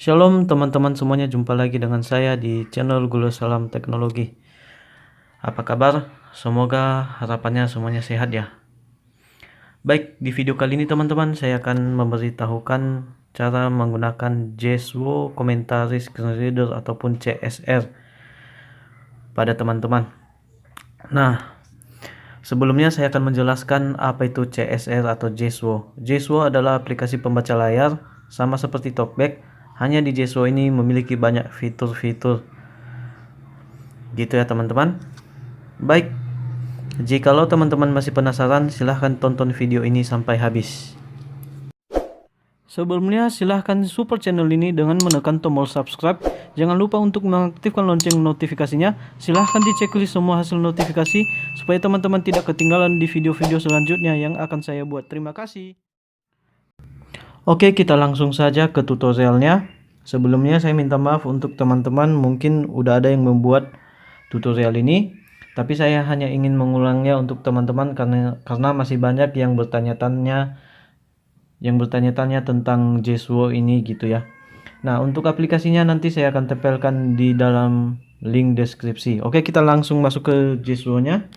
Shalom teman-teman semuanya, jumpa lagi dengan saya di channel Gula Salam Teknologi. Apa kabar? Semoga harapannya semuanya sehat ya. Baik, di video kali ini teman-teman saya akan memberitahukan cara menggunakan Jeswo Commentary Screen Reader ataupun CSR pada teman-teman. Nah, sebelumnya saya akan menjelaskan apa itu CSR atau Jeswo. Jeswo adalah aplikasi pembaca layar sama seperti TalkBack. Hanya di Jeswo ini memiliki banyak fitur-fitur gitu ya teman-teman. Baik, jikalau teman-teman masih penasaran, silahkan tonton video ini sampai habis. Sebelumnya silahkan support channel ini dengan menekan tombol subscribe. Jangan lupa untuk mengaktifkan lonceng notifikasinya. Silahkan dicek list semua hasil notifikasi supaya teman-teman tidak ketinggalan di video-video selanjutnya yang akan saya buat. Terima kasih. Oke, kita langsung saja ke tutorialnya. Sebelumnya saya minta maaf untuk teman-teman, mungkin udah ada yang membuat tutorial ini, tapi saya hanya ingin mengulangnya untuk teman-teman karena masih banyak yang bertanya-tanya tentang Jeswo ini gitu ya. Nah, untuk aplikasinya nanti saya akan tempelkan di dalam link deskripsi. Oke, kita langsung masuk ke Jeswo-nya.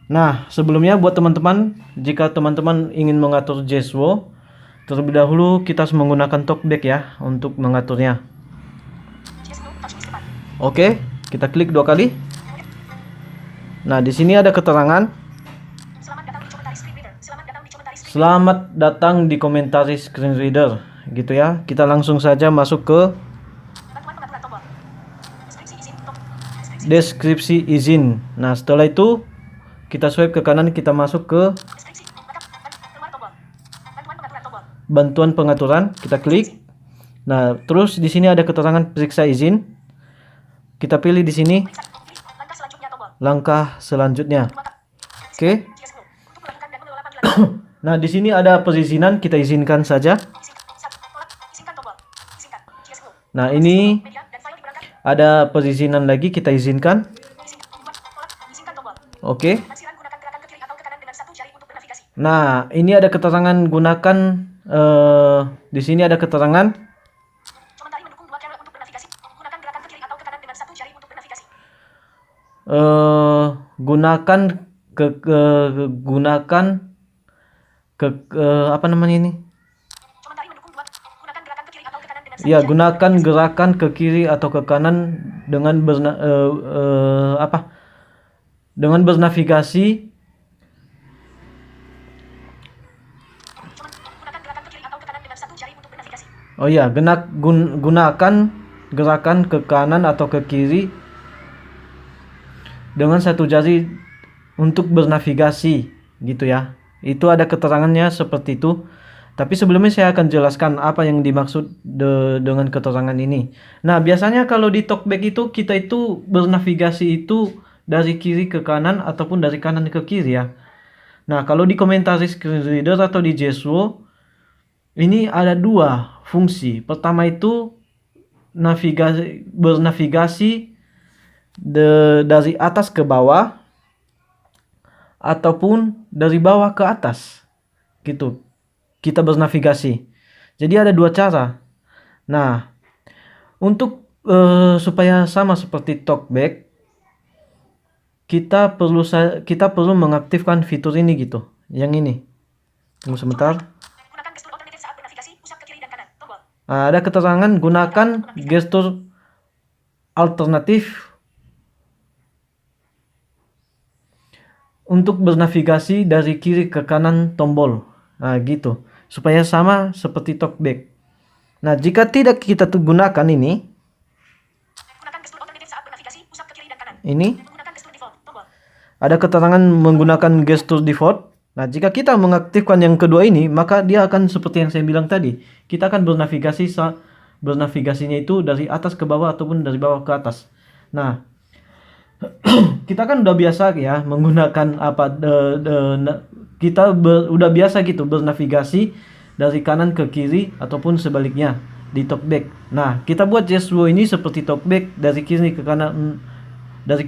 Nah, sebelumnya buat teman-teman, jika teman-teman ingin mengatur Jeswo, terlebih dahulu kita harus menggunakan TalkBack ya untuk mengaturnya. Oke, kita klik 2 kali. Nah, di sini ada keterangan. Selamat datang di Commentary Screen Reader, gitu ya. Kita langsung saja masuk ke deskripsi izin. Nah, setelah itu kita swipe ke kanan, kita masuk ke bantuan pengaturan, kita klik. Nah, terus di sini ada keterangan periksa izin. Kita pilih di sini langkah selanjutnya. Oke. Nah, di sini ada perizinan, kita izinkan saja. Nah, ini ada perizinan lagi, kita izinkan. Oke. Nah, ini ada keterangan gunakan. Di sini ada keterangan gunakan apa namanya ini? Ya, gunakan gerakan ke kiri atau ke kanan dengan bernavigasi. Oh ya, gunakan gerakan ke kanan atau ke kiri dengan satu jari untuk bernavigasi gitu ya. Itu ada keterangannya seperti itu. Tapi sebelumnya saya akan jelaskan apa yang dimaksud dengan keterangan ini. Nah, biasanya kalau di TalkBack itu kita itu bernavigasi itu dari kiri ke kanan ataupun dari kanan ke kiri ya. Nah, kalau di Commentary Screen Reader atau di Jeswo ini ada 2 fungsi. Pertama itu bernavigasi dari atas ke bawah ataupun dari bawah ke atas gitu. Kita bernavigasi. Jadi ada 2 cara. Nah, untuk supaya sama seperti TalkBack, kita perlu mengaktifkan fitur ini gitu. Yang ini. Tunggu sebentar. Nah, ada keterangan gunakan gestur alternatif untuk bernavigasi dari kiri ke kanan tombol. Nah, gitu. Supaya sama seperti TalkBack. Nah, jika tidak kita gunakan ini, ada keterangan menggunakan gestur default. Nah, jika kita mengaktifkan yang kedua ini, maka dia akan seperti yang saya bilang tadi. Kita akan bernavigasinya itu dari atas ke bawah ataupun dari bawah ke atas. Nah, kita kan udah biasa ya menggunakan udah biasa gitu bernavigasi dari kanan ke kiri ataupun sebaliknya di TalkBack. Nah, kita buat Jeswo ini seperti TalkBack, dari kiri ke kanan, dari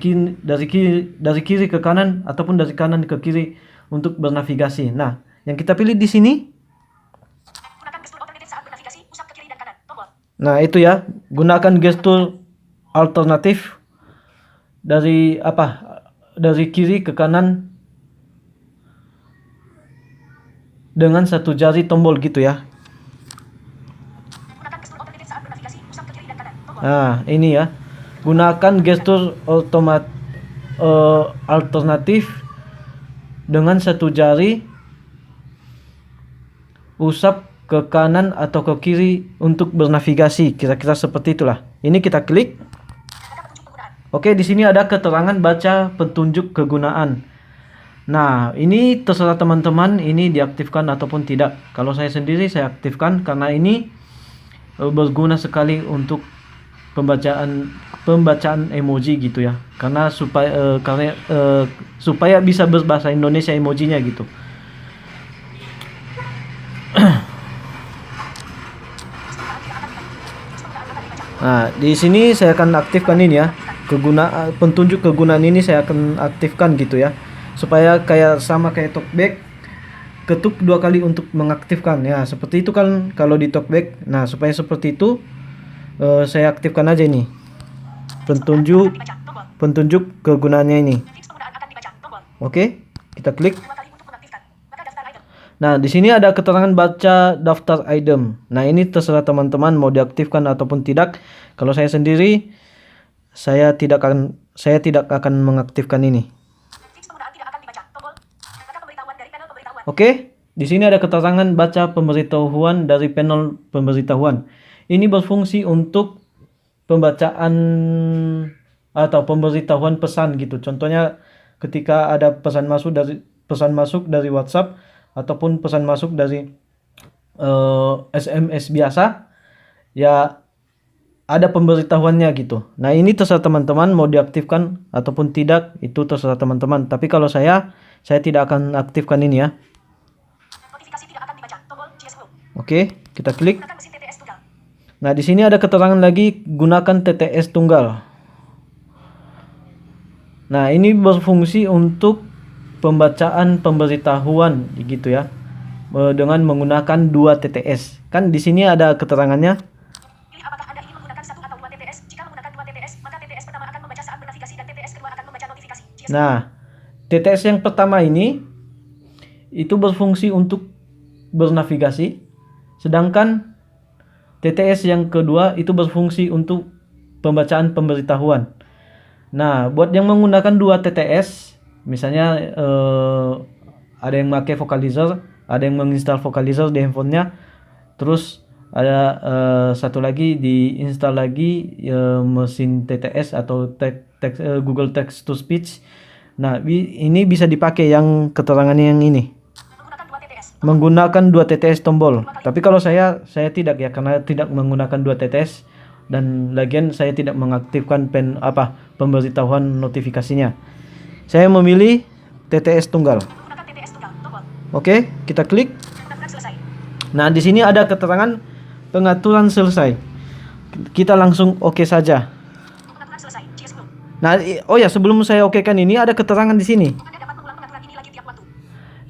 kiri ke kanan ataupun dari kanan ke kiri untuk bernavigasi. Nah, yang kita pilih di sini Nah, itu ya, gunakan gestur alternatif dari dari kiri ke kanan dengan satu jari tombol gitu ya. Nah, ini ya. Gunakan gestur alternatif dengan satu jari, usap ke kanan atau ke kiri untuk bernavigasi, kira-kira seperti itulah. Ini kita klik. Oke, di sini ada keterangan baca petunjuk kegunaan. Nah, ini terserah teman-teman, ini diaktifkan ataupun tidak. Kalau saya sendiri saya aktifkan karena ini berguna sekali untuk pembacaan emoji gitu ya. Karena supaya bisa berbahasa Indonesia emojinya gitu. Nah, di sini saya akan aktifkan ini ya. Petunjuk kegunaan ini saya akan aktifkan gitu ya. Supaya sama kayak talkback, ketuk 2 kali untuk mengaktifkan ya. Seperti itu kan kalau di talkback. Nah, supaya seperti itu saya aktifkan aja ini. Petunjuk kegunaannya ini. Oke, kita klik. Nah, di sini ada keterangan baca daftar item. Nah, ini terserah teman-teman mau diaktifkan ataupun tidak. Kalau saya sendiri, saya tidak akan mengaktifkan ini. Oke, di sini ada keterangan baca pemberitahuan dari panel pemberitahuan. Ini berfungsi untuk pembacaan atau pemberitahuan pesan gitu. Contohnya ketika ada pesan masuk dari WhatsApp ataupun pesan masuk dari SMS biasa, ya ada pemberitahuannya gitu. Nah, ini terserah teman-teman mau diaktifkan ataupun tidak, itu terserah teman-teman. Tapi kalau saya tidak akan aktifkan ini ya. Oke, kita klik. Nah, di sini ada keterangan lagi gunakan TTS tunggal. Nah, ini berfungsi untuk pembacaan pemberitahuan gitu ya, dengan menggunakan 2 TTS. Kan di sini ada keterangannya. Apakah Anda ingin menggunakan 1 atau 2 TTS? Jika menggunakan 2 TTS, maka TTS pertama akan membaca saat bernavigasi dan TTS kedua akan membaca notifikasi. Nah, TTS yang pertama ini itu berfungsi untuk bernavigasi, sedangkan TTS yang kedua itu berfungsi untuk pembacaan pemberitahuan. Nah, buat yang menggunakan 2 TTS, misalnya ada yang pakai Vocalizer, ada yang menginstal Vocalizer di handphonenya, terus ada satu lagi diinstal lagi mesin TTS atau Google Text to Speech. Nah, ini bisa dipakai yang keterangannya yang ini, menggunakan 2 TTS tombol. Tapi kalau saya tidak ya, karena tidak menggunakan 2 TTS, dan lagian saya tidak mengaktifkan pemberitahuan notifikasinya. Saya memilih TTS tunggal. Oke, kita klik. Nah, di sini ada keterangan pengaturan selesai. Kita langsung oke saja. Nah, oh ya, sebelum saya okekan ini ada keterangan di sini.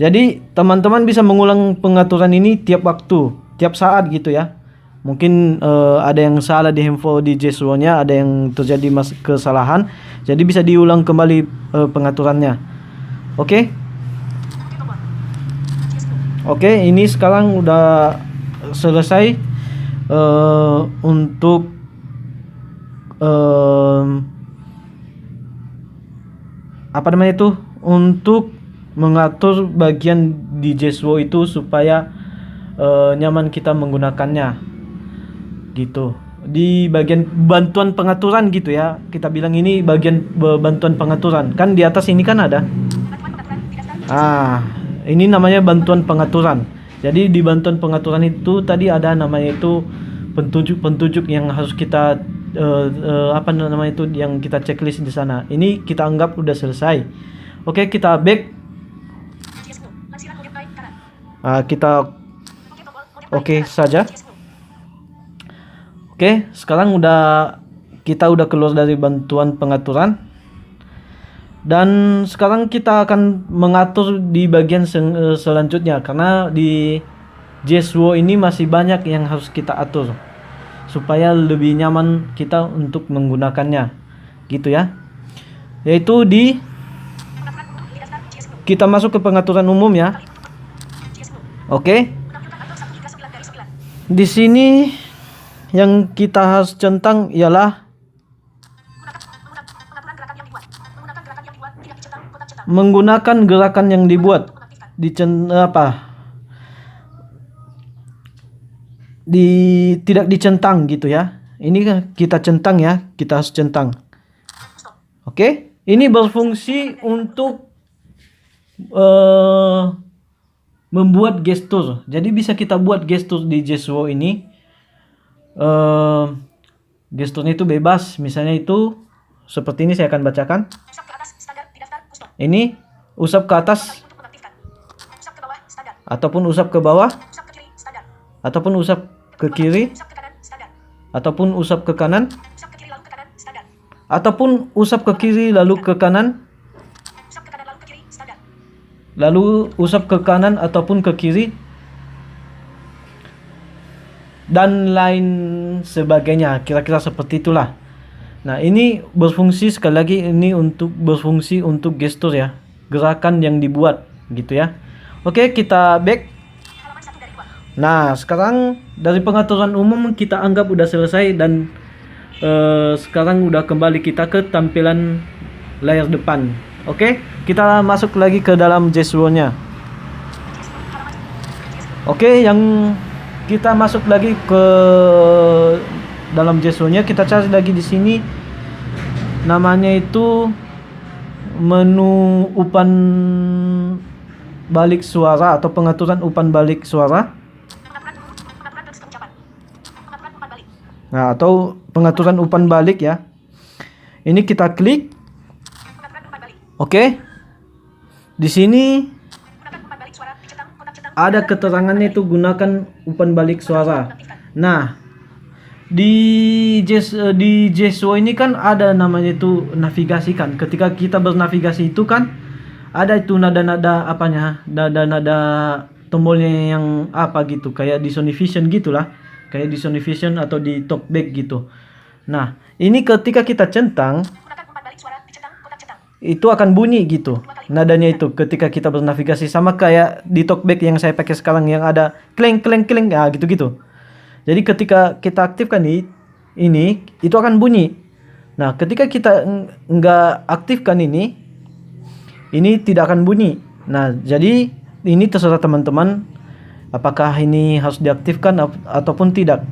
Jadi teman-teman bisa mengulang pengaturan ini tiap waktu, tiap saat gitu ya. Mungkin ada yang salah di handphone di JSWO-nya, ada yang terjadi kesalahan, jadi bisa diulang kembali pengaturannya. Oke. Oke, ini sekarang udah selesai untuk untuk mengatur bagian di JSWO itu supaya nyaman kita menggunakannya gitu. Di bagian bantuan pengaturan gitu ya, kita bilang ini bagian bantuan pengaturan. Kan di atas ini kan ada ini namanya bantuan pengaturan. Jadi di bantuan pengaturan itu tadi ada namanya itu petunjuk yang harus kita yang kita checklist di sana. Ini kita anggap udah selesai. Oke, kita back. Kita oke saja. Oke, sekarang kita udah keluar dari bantuan pengaturan, dan sekarang kita akan mengatur di bagian selanjutnya, karena di JSWO ini masih banyak yang harus kita atur. supaya lebih nyaman kita untuk menggunakannya, gitu ya. Yaitu kita masuk ke pengaturan umum ya. Oke. Di sini yang kita harus centang ialah menggunakan gerakan yang dibuat tidak dicentang gitu ya. Ini kita centang ya, kita harus centang. Oke, ini berfungsi untuk membuat gestur. Jadi bisa kita buat gestur di JSWO ini. Gesturnya itu bebas. Misalnya itu seperti ini, saya akan bacakan. Ini usap ke atas, ataupun usap ke bawah, ataupun usap ke kiri, ataupun usap ke kanan, ataupun usap ke kiri lalu ke kanan, lalu usap ke kanan ataupun ke kiri, dan lain sebagainya. Kira-kira seperti itulah. Nah, ini berfungsi, sekali lagi, ini berfungsi untuk gestur ya, gerakan yang dibuat gitu ya. Oke, kita back. Nah, sekarang dari pengaturan umum kita anggap udah selesai, dan sekarang udah kembali kita ke tampilan layar depan. Oke, kita masuk lagi ke dalam JSWO-nya. Oke, yang kita masuk lagi ke dalam JSWO-nya, kita cari lagi di sini, namanya itu menu umpan balik suara atau pengaturan umpan balik suara. Nah, atau pengaturan umpan balik ya. Ini kita klik. Oke. Di sini ada keterangannya itu gunakan umpan balik suara. Nah, di JSWO ini kan ada namanya itu navigasi kan. Ketika kita bernavigasi itu kan ada itu nada-nada apanya, nada-nada tombolnya yang apa gitu, kayak di Sony Vision gitulah, kayak di Sony Vision atau di TalkBack gitu. Nah, ini ketika kita centang itu akan bunyi gitu nadanya itu ketika kita bernavigasi, sama kayak di TalkBack yang saya pakai sekarang yang ada kleng kleng kleng ya gitu-gitu. Jadi ketika kita aktifkan ini itu akan bunyi. Nah, ketika kita nggak aktifkan ini tidak akan bunyi. Nah, jadi ini terserah teman-teman apakah ini harus diaktifkan ataupun tidak.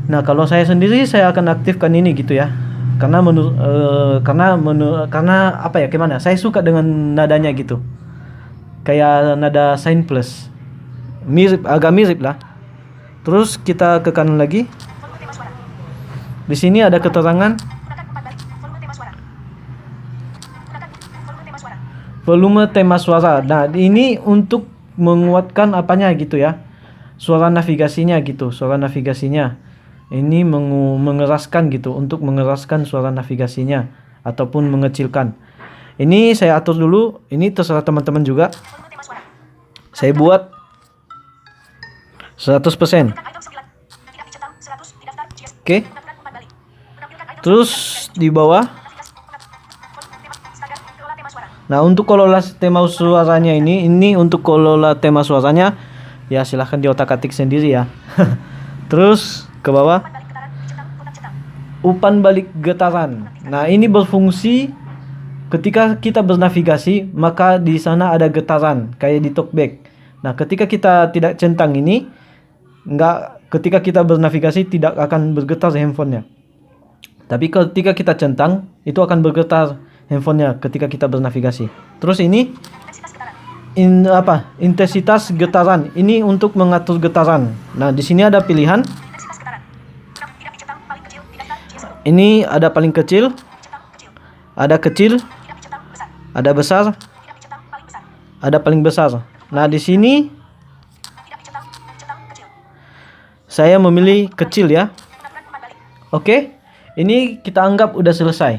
Nah, kalau saya sendiri saya akan aktifkan ini gitu ya. Karena apa ya, gimana? Saya suka dengan nadanya gitu. Kayak nada Sign Plus. Agak mirip lah. Terus kita ke kanan lagi. Di sini ada keterangan volume tema suara. Nah, ini untuk menguatkan apanya gitu ya. Suara navigasinya gitu, suara navigasinya. Ini mengeraskan gitu, untuk mengeraskan suara navigasinya ataupun mengecilkan. Ini saya atur dulu, ini terserah teman-teman juga. Saya buat 100%. Oke. Terus di bawah. Nah, untuk kelola tema suaranya ini untuk kelola tema suaranya ya silahkan diotak-atik sendiri ya. Terus ke bawah. Umpan balik getaran. Nah, ini berfungsi ketika kita bernavigasi, maka di sana ada getaran kayak di TalkBack. Nah, ketika kita tidak centang ini, ketika kita bernavigasi tidak akan bergetar handphonenya. Tapi ketika kita centang, itu akan bergetar handphonenya ketika kita bernavigasi. Terus ini intensitas getaran. Ini untuk mengatur getaran. Nah, di sini ada pilihan. Ini ada paling kecil, ada kecil, ada besar, ada paling besar. Nah, di sini saya memilih kecil ya. Oke, ini kita anggap udah selesai.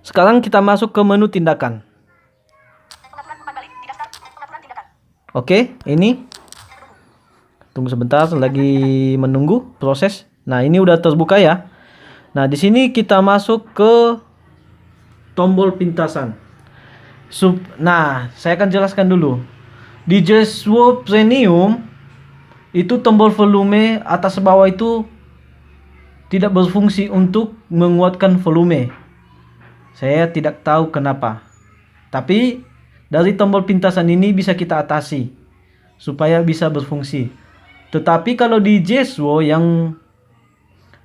Sekarang kita masuk ke menu tindakan. Oke, ini Tunggu sebentar, lagi menunggu proses. Nah, ini udah terbuka ya. Nah, di sini kita masuk ke tombol pintasan. Nah, saya akan jelaskan dulu. Di Jeswo Premium itu tombol volume atas bawah itu tidak berfungsi untuk menguatkan volume. Saya tidak tahu kenapa. Tapi dari tombol pintasan ini bisa kita atasi supaya bisa berfungsi. Tetapi kalau di Jeswo yang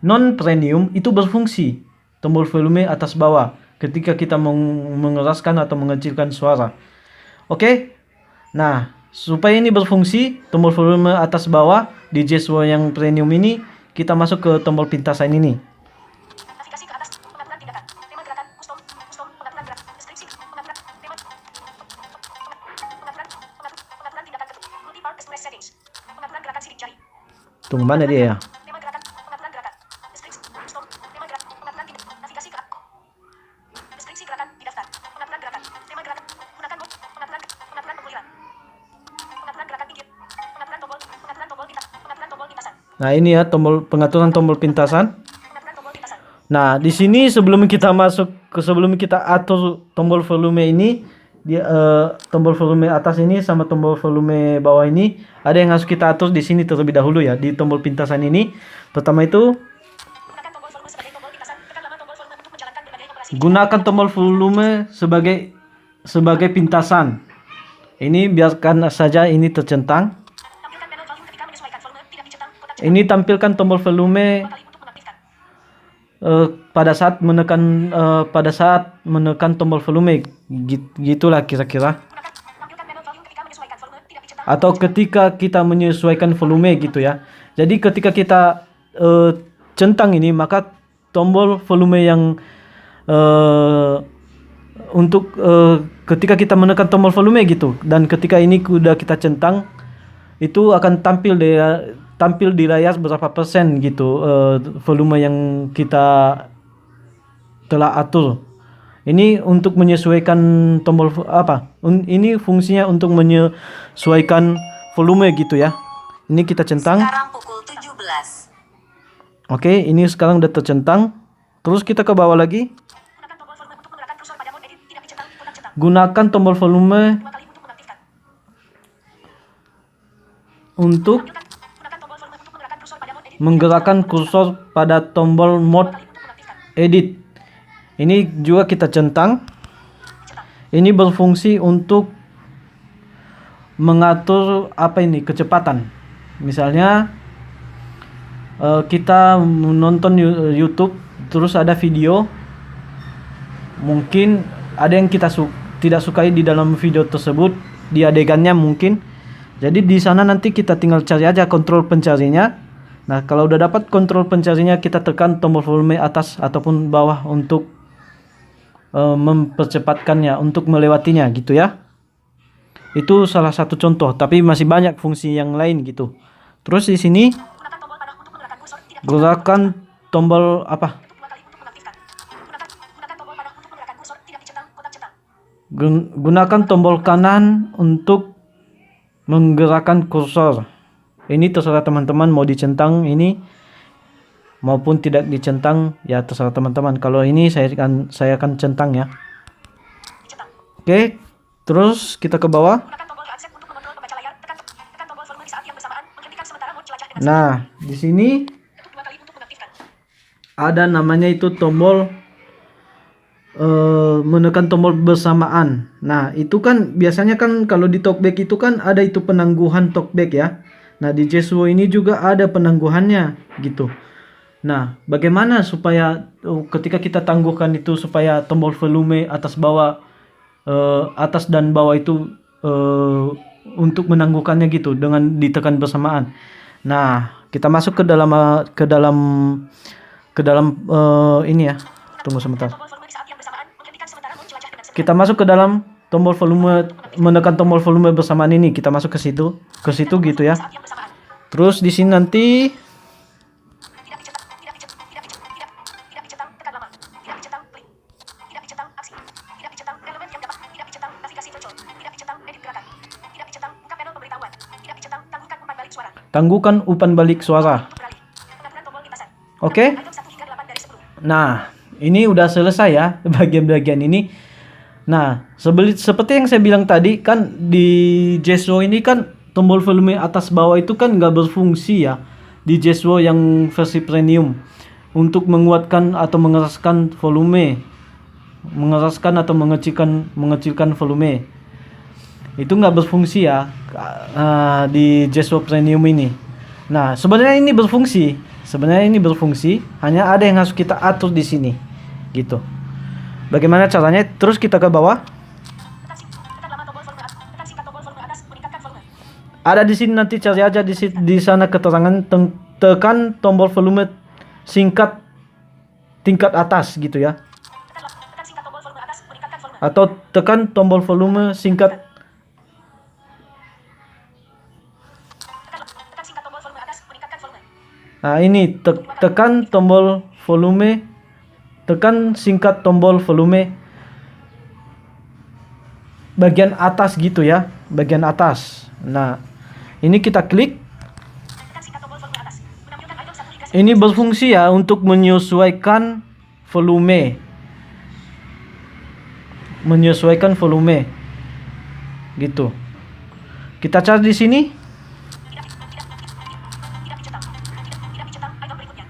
non premium itu berfungsi tombol volume atas bawah ketika kita mengeraskan atau mengecilkan suara. Oke. Nah, supaya ini berfungsi tombol volume atas bawah di Jeswo yang premium ini, kita masuk ke tombol pintasan ini. Navigasi ke atas, pengaturan tindakan, tema gerakan, custom, pengaturan gerak, deskripsi, pengaturan, tema, pengaturan tindakan ketuk, multi-part express settings, pengaturan gerakan sidik jari. Tunggu, mana dia ya? Tema gerakan, pengaturan gerakan, deskripsi, custom, tema gerakan, pengaturan tindakan, navigasi ke deskripsi gerakan, didaftar, pengaturan gerakan, tema gerakan, gunakan mode, pengaturan pengaturan gerakan pinggir, pengaturan tombol pintasan. Nah, ini ya pengaturan tombol pintasan. Nah, di sini sebelum kita atur tombol volume ini, tombol volume atas ini sama tombol volume bawah ini, ada yang harus kita atur di sini terlebih dahulu ya, di tombol pintasan ini. Pertama itu gunakan tombol volume sebagai pintasan. Ini biarkan saja ini tercentang. Ini tampilkan tombol volume pada saat menekan tombol volume, gitulah kira-kira. Atau ketika kita menyesuaikan volume gitu ya. Jadi ketika kita centang ini, maka tombol volume yang untuk ketika kita menekan tombol volume gitu, dan ketika ini sudah kita centang, itu akan tampil di layar berapa persen gitu volume yang kita telah atur. Ini untuk menyesuaikan tombol ini fungsinya untuk menyesuaikan volume gitu ya. Ini kita centang. Sekarang pukul 17. Oke, ini sekarang udah tercentang. Terus kita ke bawah lagi. Gunakan tombol volume untuk menggerakkan kursor pada tombol mode edit. Ini juga kita centang. Ini berfungsi untuk mengatur kecepatan. Misalnya kita menonton YouTube, terus ada video, mungkin ada yang kita tidak sukai di dalam video tersebut, di adegannya mungkin. Jadi di sana nanti kita tinggal cari aja kontrol pencarinya. Nah, kalau udah dapat kontrol pencarinya, kita tekan tombol volume atas ataupun bawah untuk mempercepatkannya, untuk melewatinya gitu ya. Itu salah satu contoh, tapi masih banyak fungsi yang lain gitu. Terus di sini gerakan tombol gunakan tombol kanan untuk menggerakkan kursor. Ini terserah teman-teman mau dicentang ini maupun tidak dicentang, ya terserah teman-teman. Kalau ini saya akan centang ya. Oke, terus kita ke bawah. Nah, di sini ada namanya itu tombol menekan tombol bersamaan. Nah, itu kan biasanya kan kalau di talkback itu kan ada itu penangguhan talkback ya. Nah, di Jeswo ini juga ada penangguhannya gitu. Nah, bagaimana supaya ketika kita tangguhkan itu supaya tombol volume atas dan bawah itu untuk menangguhkannya gitu dengan ditekan bersamaan. Nah, kita masuk ke dalam ini ya. Tunggu sebentar. Kita masuk ke dalam tombol volume, menekan tombol volume bersamaan ini. Kita masuk ke situ gitu ya. Terus di sini nanti tangguhkan umpan balik suara. Untuk beralih. Pengaturan tombol kipasan. Oke. Item 1 hingga 8 dari 10. Nah, ini udah selesai ya bagian-bagian ini. Nah, seperti yang saya bilang tadi kan di Jeswo ini kan tombol volume atas bawah itu kan nggak berfungsi ya di Jeswo yang versi premium untuk menguatkan atau mengeraskan volume, mengeraskan atau mengecilkan volume. Itu nggak berfungsi ya di Jeswo premium ini. Nah, sebenarnya ini berfungsi, hanya ada yang harus kita atur di sini gitu. Bagaimana caranya? Terus kita ke bawah. Tekan lama tombol volume atas. Tekan singkat tombol volume atas meningkatkan volume. Ada di sini, nanti cari aja di sana keterangan tekan tombol volume singkat tingkat atas gitu ya. Tekan singkat tombol volume atas meningkatkan volume. Atau tekan tombol volume singkat. Tekan singkat tombol volume atas meningkatkan volume. Nah, ini tekan tombol volume, tekan singkat tombol volume bagian atas gitu ya, bagian atas. Nah, ini kita klik. Tekan singkat tombol volume atas. Menampilkan item 1 hingga 10. Ini berfungsi ya untuk menyesuaikan volume. Menyesuaikan volume. Gitu. Kita cari di sini. Tidak dicetak. Tidak dicetak item berikutnya.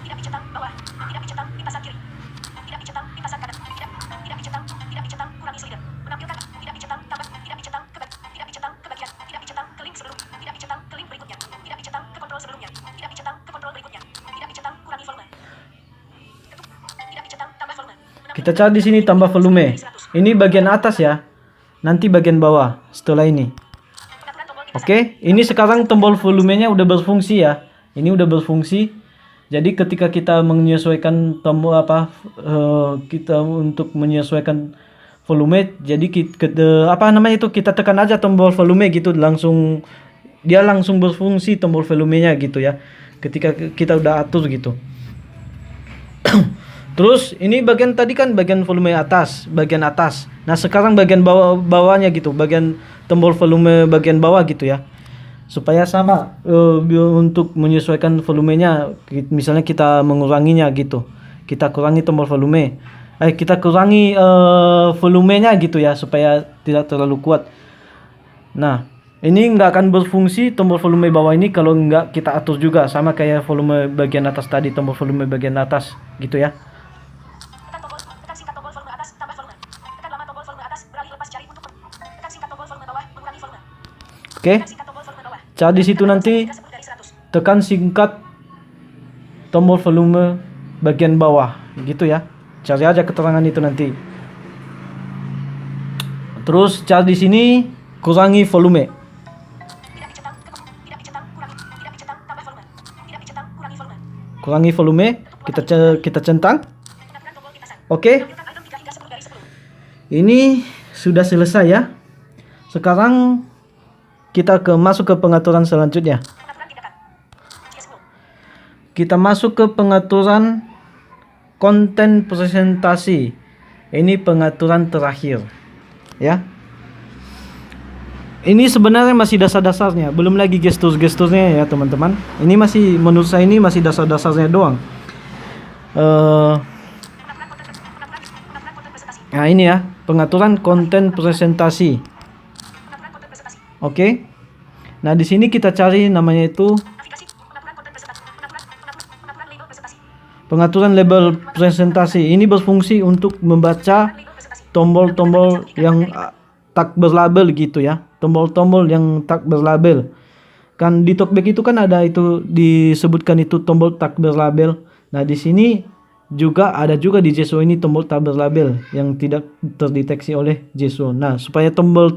Tidak dicetak bawah. Tidak dicetak limpasan kiri. Tidak dicetak limpasan kanan. Tidak dicetak. Tidak dicetak kurangi slider. Menampilkan tidak dicetak tambah. Tidak dicetak tidak dicetak kebagian. Tidak dicetak ke link sebelum. Tidak dicetak ke link berikutnya. Tidak dicetak ke kontrol sebelumnya. Tidak dicetak ke kontrol berikutnya. Tidak dicetak kurangi volume. Tidak dicetak tambah volume. Kita cari di sini tambah volume. Ini bagian atas ya. Nanti bagian bawah setelah ini. Pengaturan tombol kipasan. Oke, ini sekarang tombol volumenya udah berfungsi ya. Ini udah berfungsi. Jadi ketika kita menyesuaikan tombol kita untuk menyesuaikan volume, jadi kita tekan aja tombol volume gitu, dia langsung berfungsi tombol volumenya gitu ya. Ketika kita udah atur gitu. Terus ini bagian tadi kan bagian volume atas, bagian atas. Nah, sekarang bagian bawahnya gitu, bagian tombol volume bagian bawah gitu ya. Supaya sama untuk menyesuaikan volumenya, misalnya kita menguranginya gitu. Kita kurangi tombol volume. Kita kurangi volumenya gitu ya supaya tidak terlalu kuat. Nah, ini nggak akan berfungsi tombol volume bawah ini kalau nggak kita atur juga, sama kayak volume bagian atas tadi, tombol volume bagian atas gitu ya. Tekan singkat tombol volume atas tambah volume. Tekan lama tombol volume atas beralih lepas jari untuk tekan singkat tombol volume bawah mengurangi volume. Oke. Tekan singkat tombol volume bawah. Cari di situ nanti Hingga 10 dari 100. tekan singkat tombol volume bagian bawah gitu ya. Cari aja keterangan itu nanti. Terus cari di sini kurangi volume. Tidak dicetak kurangi. Tidak dicetak tambah volume. Tidak dicetak kurangi volume. Kurangi volume, kita centang. Pengaturan tombol kipasan. Oke. Menampilkan item 3 hingga 10 dari 10. Ini sudah selesai ya. Sekarang kita masuk ke pengaturan selanjutnya. Pengaturan tindakan. CS10. Kita masuk ke pengaturan konten presentasi. Ini pengaturan terakhir. Ya. Ini sebenarnya masih dasar-dasarnya, belum lagi gestur-gesturnya ya, teman-teman. Ini masih, menurut saya ini masih dasar-dasarnya doang. Pengaturan konten presentasi. Nah, ini ya, pengaturan konten presentasi. Pengaturan konten presentasi. Oke. Nah, di sini kita cari namanya itu Navigasi. Pengaturan konten presentasi. Pengaturan label presentasi. pengaturan label presentasi. Ini berfungsi untuk membaca Label presentasi. tombol-tombol yang tak berlabel gitu ya. Tombol-tombol yang tak berlabel. Kan di talkback itu kan ada itu disebutkan itu tombol tak berlabel. Nah, di sini juga ada juga di JSO ini tombol tak berlabel yang tidak terdeteksi oleh JSO. Nah, supaya tombol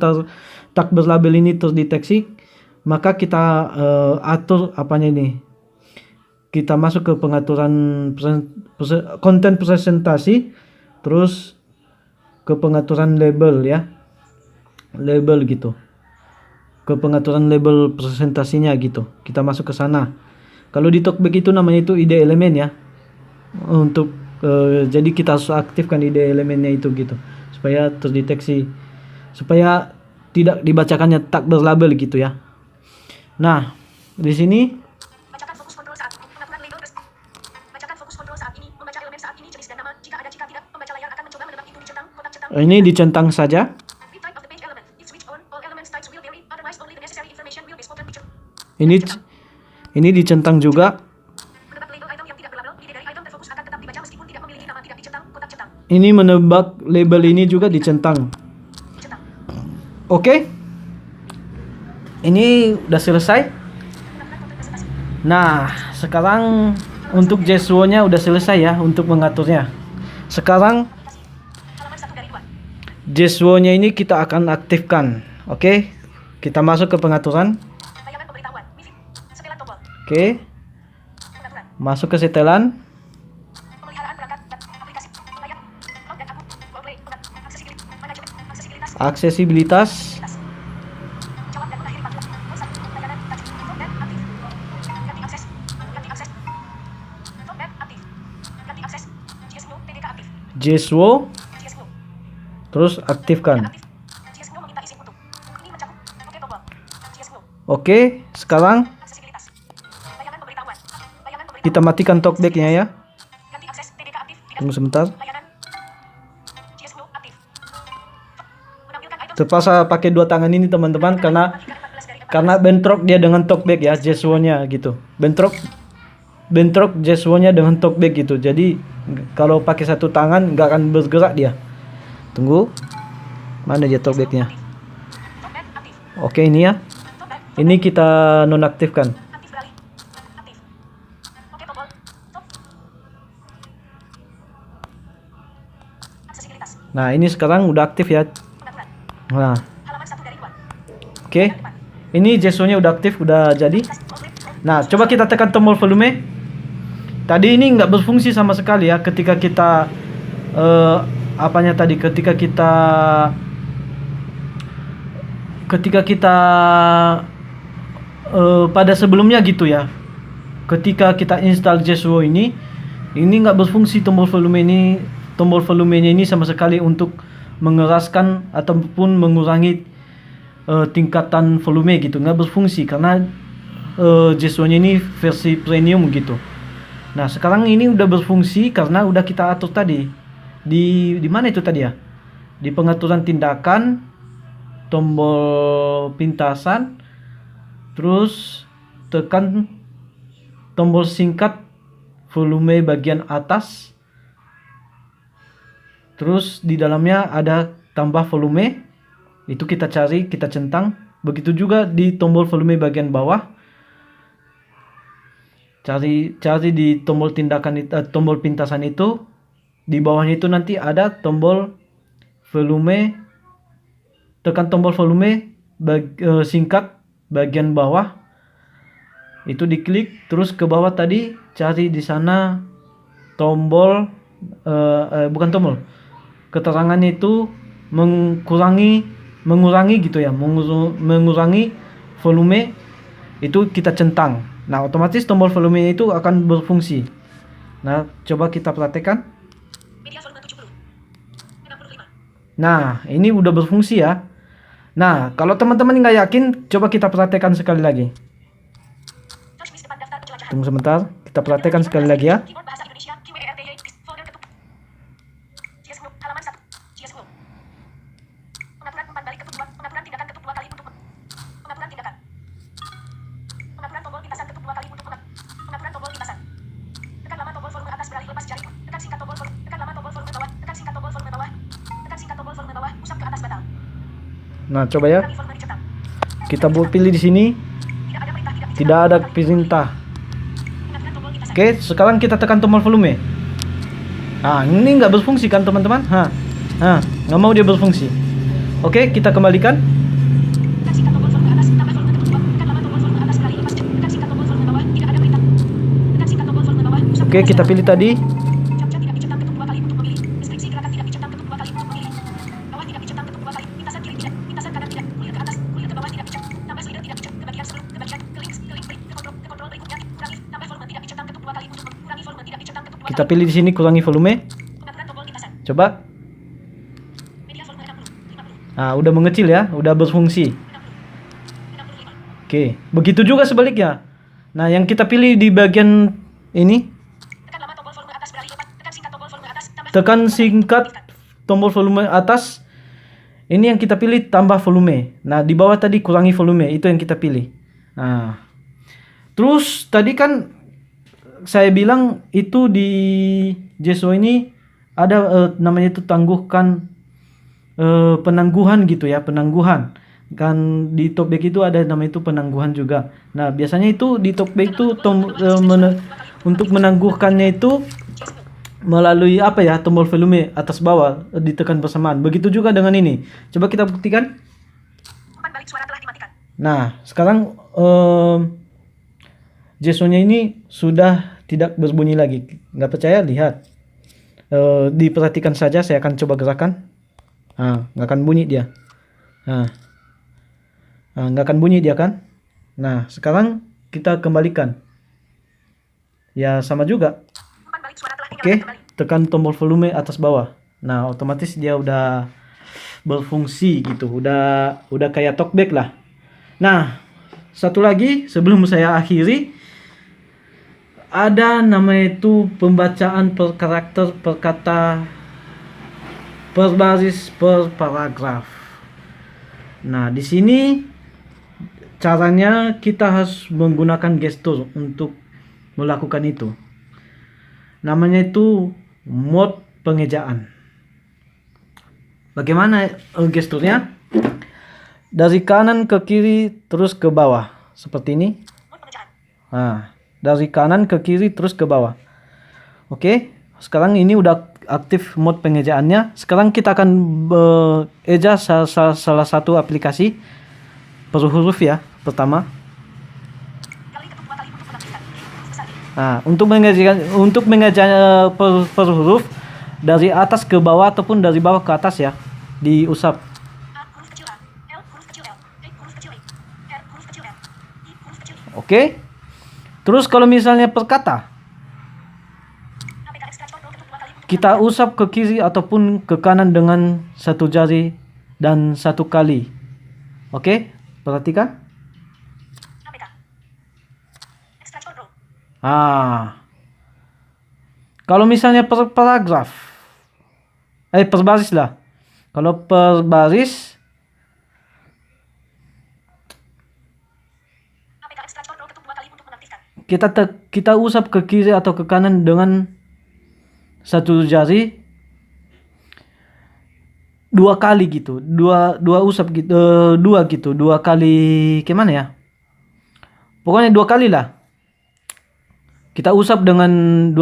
tak berlabel ini terdeteksi, maka kita atur apanya ini. Kita masuk ke pengaturan konten presentasi, terus ke pengaturan label ya. Label gitu. Ke pengaturan label presentasinya gitu. Kita masuk ke sana. Kalau di talkback itu namanya itu ide elemen ya. Untuk jadi kita harus aktifkan ide elemennya itu gitu supaya terdeteksi, supaya tidak dibacakannya tak berlabel gitu ya. Nah, Di sini Bacakan fokus kontrol saat pengaturan label tersebut. Bacakan fokus kontrol saat ini. Membaca elemen saat ini jenis dan nama. Jika tidak, pembaca layar akan mencoba menebak itu dicentang. Kotak centang. ini dicentang saja. Read type of the page element. If switch on, all elements types will vary. Otherwise, only the necessary information will be spoken. Ini dicentang juga. Menebak label item yang tidak berlabel. Ide dari item terfokus akan tetap dibaca meskipun tidak memiliki nama. Tidak dicentang. Kotak centang. Ini menebak label ini juga dicentang. Dicentang. Oke. Ini udah selesai. Penampilan konten presentasi. Nah, sekarang untuk JSW-nya udah selesai ya untuk mengaturnya. Sekarang Halaman 1 dari 2. JSW-nya ini kita akan aktifkan. Oke. Kita masuk ke pengaturan. Layangan pemberitahuan. MIFID. Setelan tombol. Oke. Pengaturan. Masuk ke setelan. Pemeliharaan perangkat dan aplikasi. Layar. Log dan akun. Roleplay. Aksesibilitas. Manajemen. Aksesibilitas. Aksesibilitas. Jawab dan mengakhiri panggilan. WhatsApp. Layanan. Touch. Talkback aktif. Ganti akses. Ganti akses. Talkback aktif. Ganti akses. GSW. TDK aktif. JSW. GSW. Terus aktifkan. Aktif. GSW meminta izin untuk. Ini mencakup. Oke tombol. GSW. Oke. Sekarang Aksesibilitas. Layanan pemberitahuan. Layanan pemberitahuan. kita matikan talkback-nya ya. Ganti akses. TDK aktif. Tidak. Tunggu sebentar. Layanan. GSW aktif. Menampilkan item. Terpaksa pakai dua tangan ini teman-teman karena 14 dari 14. karena bentrok dia dengan talkback ya JSW-nya gitu. Bentrok JSW-nya dengan talkback gitu. Jadi kalau pakai satu tangan nggak akan bergerak dia. Tunggu. Mana dia talkback-nya? Talkback aktif. Oke, ini ya. Talkback. Ini kita nonaktifkan. Aktif beralih. Aktif. Oke tombol. Top. Aksesibilitas. Nah, ini sekarang udah aktif ya. Pengaturan. Nah, Halaman 1 dari 2. oke. Ini JSW-nya udah aktif, udah jadi. Nah, coba kita tekan tombol volume. Tadi ini nggak berfungsi sama sekali ya ketika kita ketika kita pada sebelumnya gitu ya. Ketika kita install JSW ini nggak berfungsi tombol volumenya ini sama sekali untuk mengeraskan ataupun mengurangi tingkatan volume gitu, nggak berfungsi karena JSW-nya ini versi premium gitu. Nah, sekarang ini udah berfungsi karena udah kita atur tadi. Di mana itu tadi ya? Di pengaturan tindakan, tombol pintasan, terus tekan tombol singkat volume bagian atas. Terus di dalamnya ada tambah volume. Itu kita cari, kita centang. Begitu juga di tombol volume bagian bawah. Cari di tombol tindakan tombol pintasan itu, di bawahnya itu nanti ada tombol volume. Tekan tombol volume singkat bagian bawah. Itu diklik, terus ke bawah tadi cari di sana tombol bukan tombol. Keterangannya itu mengurangi gitu ya, mengurangi volume itu kita centang. Nah, otomatis tombol volume itu akan berfungsi. Nah, coba kita praktekkan. Media volume 70. 65. Nah, ini udah berfungsi ya. Nah, kalau teman-teman nggak yakin, coba kita praktekkan sekali lagi. Touch list depan daftar penjelajahan. Tunggu sebentar, kita praktekkan sekali lagi ya. Keyboard bahasa Indonesia. QWERTY. Folder ketuk. GSW. Halaman 1. GSW. Pengaturan umpan balik ketuk 2. Pengaturan tindakan ketuk 2 kali untuk pengaturan tindakan. Pengaturan tombol pintasan ketuk 2 kali untuk pengaturan tombol pintasan. Tekan lama tombol volume atas beralih lepas jari. Tekan singkat tombol volume. Tekan lama tombol volume bawah. Tekan singkat tombol volume bawah. Tekan singkat tombol volume bawah. Usap ke atas batal. Nah, coba ya. Kurangi volume dicentang. Kita pilih di sini, Tidak ada perintah tidak tidak ada perintah. Pengaturan tombol pintasan. Oke, sekarang kita tekan tombol volume. Nah, ini nggak berfungsi kan teman-teman? Nggak mau dia berfungsi. Oke, kita kembalikan. Tekan singkat tombol volume atas. Tambah volume ketuk 2. Tekan lama tombol volume atas beralih lepas jari. Tekan singkat tombol volume bawah. Tidak ada perintah. Tekan singkat tombol volume bawah. Usap Oke, ke atas kita batal. pilih tadi. Jam-jam tidak dicentang ketuk 2 kali untuk memilih. Deskripsi gerakan tidak dicentang ketuk 2 kali untuk memilih. Bawah tidak dicentang ketuk 2 kali. Pintasan kiri tidak. Pintasan kanan tidak. Kulir ke atas. Kulir ke bawah tidak dicentang. Tambah slider tidak dicentang. Ke bagian sebelum. Ke bagian. Ke link. Ke kontrol berikutnya. Kurangi. Tambah volume tidak dicentang ketuk 2 kali untuk kurangi volume tidak dicentang ketuk 2 Kita kali. pilih di sini kurangi volume. Pengaturan tombol pintasan. Coba. Media volume 60. 50. Nah, udah mengecil ya, udah berfungsi. 60. 65. Oke, begitu juga sebaliknya. Nah, yang kita pilih di bagian ini, Tekan lama tombol volume atas beralih 4. Tekan singkat tombol volume atas. Tambah tekan singkat tombol volume atas. Ini yang kita pilih tambah volume. Nah, di bawah tadi kurangi volume, itu yang kita pilih. Nah, terus tadi kan saya bilang itu di Jeso ini ada namanya itu tangguhkan penangguhan gitu ya, penangguhan. Kan di talkback itu ada namanya itu penangguhan juga. Nah, biasanya itu di talkback itu untuk menangguhkannya itu melalui apa ya, tombol volume atas bawah ditekan bersamaan. Begitu juga dengan ini. Coba kita buktikan. Umpan balik suara telah dimatikan. Nah, sekarang Jesonya ini sudah tidak berbunyi lagi. Nggak percaya? Lihat. Diperhatikan saja, saya akan coba gerakan. Nah, nggak akan bunyi dia. Nah, nggak akan bunyi dia kan? Nah, sekarang kita kembalikan. Ya, sama juga. Umpan balik suara telah Oke, dinyalakan kembali. tekan tombol volume atas bawah. Nah, otomatis dia udah berfungsi gitu. Udah kayak talkback lah. Nah, satu lagi sebelum saya akhiri, ada namanya itu pembacaan per karakter, per kata, per baris, per paragraf. Nah, di sini caranya kita harus menggunakan gestur untuk melakukan itu. Namanya itu mode pengejaan. Bagaimana gesturnya? Dari kanan ke kiri terus ke bawah, seperti ini. Mode pengejaan. Nah, dari kanan ke kiri terus ke bawah. Oke, sekarang ini udah aktif mode pengejaannya. Sekarang kita akan eja salah satu aplikasi per huruf ya, pertama. Kali ketuk 2 kali untuk menaktifkan. Selesai. Nah, untuk mengeja per huruf dari atas ke bawah ataupun dari bawah ke atas ya, diusap. A huruf kecil A, L huruf kecil L, E huruf kecil E, R huruf kecil L, I huruf kecil I. Oke. Terus kalau misalnya per kata, APK ekstraktor ketuk 2 kali untuk kita usap ke kiri ataupun ke kanan dengan satu jari dan satu kali. Oke, perhatikan. APK ekstraktor row. Kalau misalnya per paragraf, per baris lah. Kalau per baris, APK ekstraktor row ketuk 2 kali untuk menaktifkan. kita usap ke kiri atau ke kanan dengan satu jari dua kali gitu, dua usap gitu, dua kali, gimana ya? Pokoknya dua kali lah. Kita usap dengan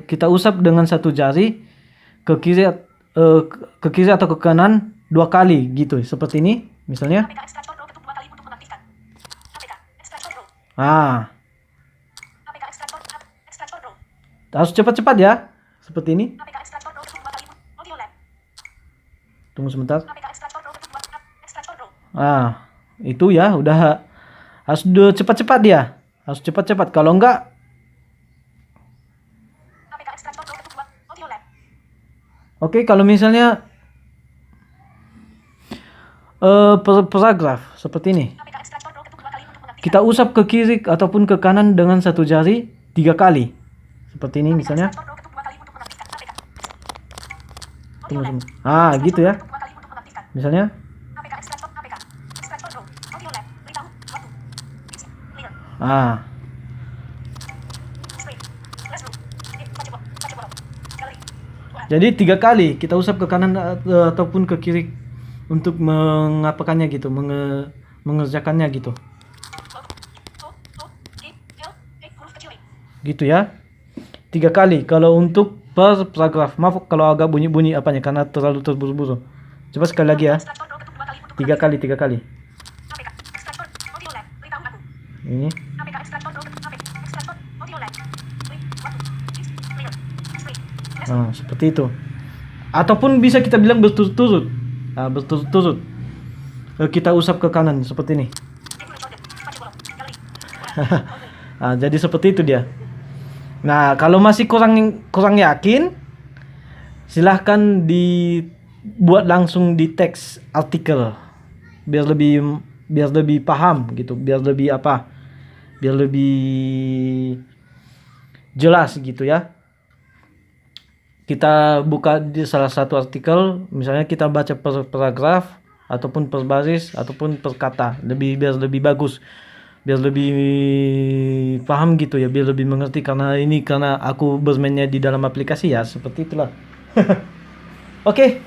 kita usap dengan satu jari ke kiri atau ke kanan dua kali gitu, seperti ini misalnya. APK ekstraktor row ketuk 2 kali untuk menaktifkan. APK ekstraktor row. APK ekstraktor row. Harus cepat-cepat ya, seperti ini. APK ekstraktor row ketuk 2 kali audio lab. Tunggu sebentar. APK ekstraktor row ketuk 2 ekstraktor row. Itu ya udah harus cepat-cepat dia. Harus cepat-cepat. Kalau enggak, APK ekstraktor row ketuk 2 audio lab. oke, kalau misalnya paragraf seperti ini. APK ekstraktor row ketuk 2 kali untuk menaktifkan. Kita usap ke kiri ataupun ke kanan dengan satu jari 3 kali. Seperti ini misalnya. Ekstraktor row ketuk 2 kali untuk menaktifkan. APK. Audio Tunggu lab. sebentar. Gitu ya. Ketuk 2 kali untuk menaktifkan. Misalnya. APK ekstraktor row audio lab. Beritahu waktu. Isi. Clear. Screen. Classroom. Baca borok. Gallery. Tuhan. Jadi 3 kali kita usap ke kanan ataupun ke kiri untuk mengapakannya gitu, mengerjakannya gitu. O, I, L, E huruf kecil I. Gitu ya. 3 kali kalau untuk per paragraf. Maaf kalau agak bunyi-bunyi apanya karena terlalu terburu-buru. Coba sekali lagi ya. Ekstraktor row ketuk 2 kali untuk 3 kali, 3 kali. APK ekstraktor audio lab. Beritahu aku. Ini. APK ekstraktor row ketuk APK ekstraktor audio lab. Waktu. Isi. Clear. Screen. Classroom. Seperti itu. Ataupun bisa kita bilang berturut-turut. Berturut-turut. Kita usap ke kanan seperti ini. Baca borok. Gallery. Jadi seperti itu dia. Nah, kalau masih kurang yakin, silahkan dibuat langsung di teks artikel biar lebih paham gitu, biar lebih biar lebih jelas gitu ya. Kita buka di salah satu artikel, misalnya kita baca per paragraf ataupun per baris ataupun per kata, biar lebih bagus, biar lebih paham gitu ya, biar lebih mengerti, karena aku bermainnya di dalam aplikasi ya, seperti itulah. Oke.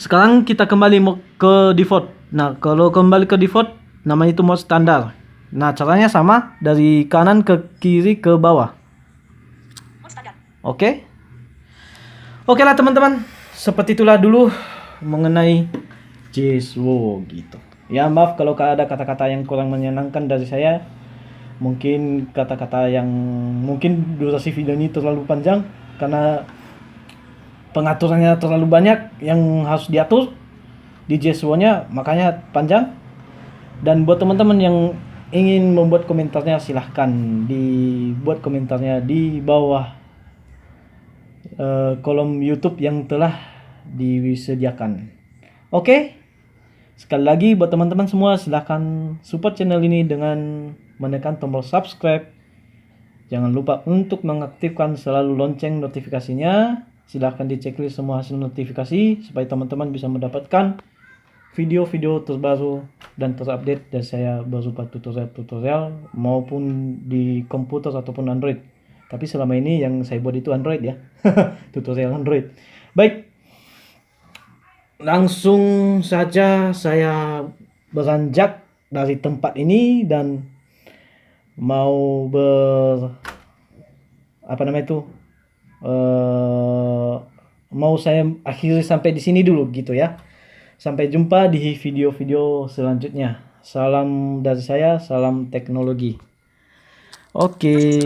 Sekarang kita kembali ke default. Nah, kalau kembali ke default, namanya itu mode standar. Nah, caranya sama dari kanan ke kiri ke bawah. Mode standar. Oke. Oke lah teman-teman, seperti itulah dulu mengenai Jeswo gitu. Ya maaf kalau ada kata-kata yang kurang menyenangkan dari saya. Mungkin kata-kata yang mungkin durasi video ini terlalu panjang karena pengaturannya terlalu banyak yang harus diatur di Jeswo-nya, makanya panjang. Dan buat teman-teman yang ingin membuat komentarnya, silahkan dibuat komentarnya di bawah kolom YouTube yang telah disediakan. Oke. Sekali lagi buat teman-teman semua, silahkan support channel ini dengan menekan tombol subscribe. Jangan lupa untuk mengaktifkan selalu lonceng notifikasinya. Silahkan diceklis semua hasil notifikasi supaya teman-teman bisa mendapatkan video-video terbaru dan terupdate dari saya berupa tutorial maupun di komputer ataupun Android. Tapi selama ini yang saya buat itu Android ya. Tutorial Android. Baik. Langsung saja saya beranjak dari tempat ini dan mau mau saya akhiri sampai di sini dulu gitu ya. Sampai jumpa di video-video selanjutnya. Salam dari saya, salam teknologi. Oke.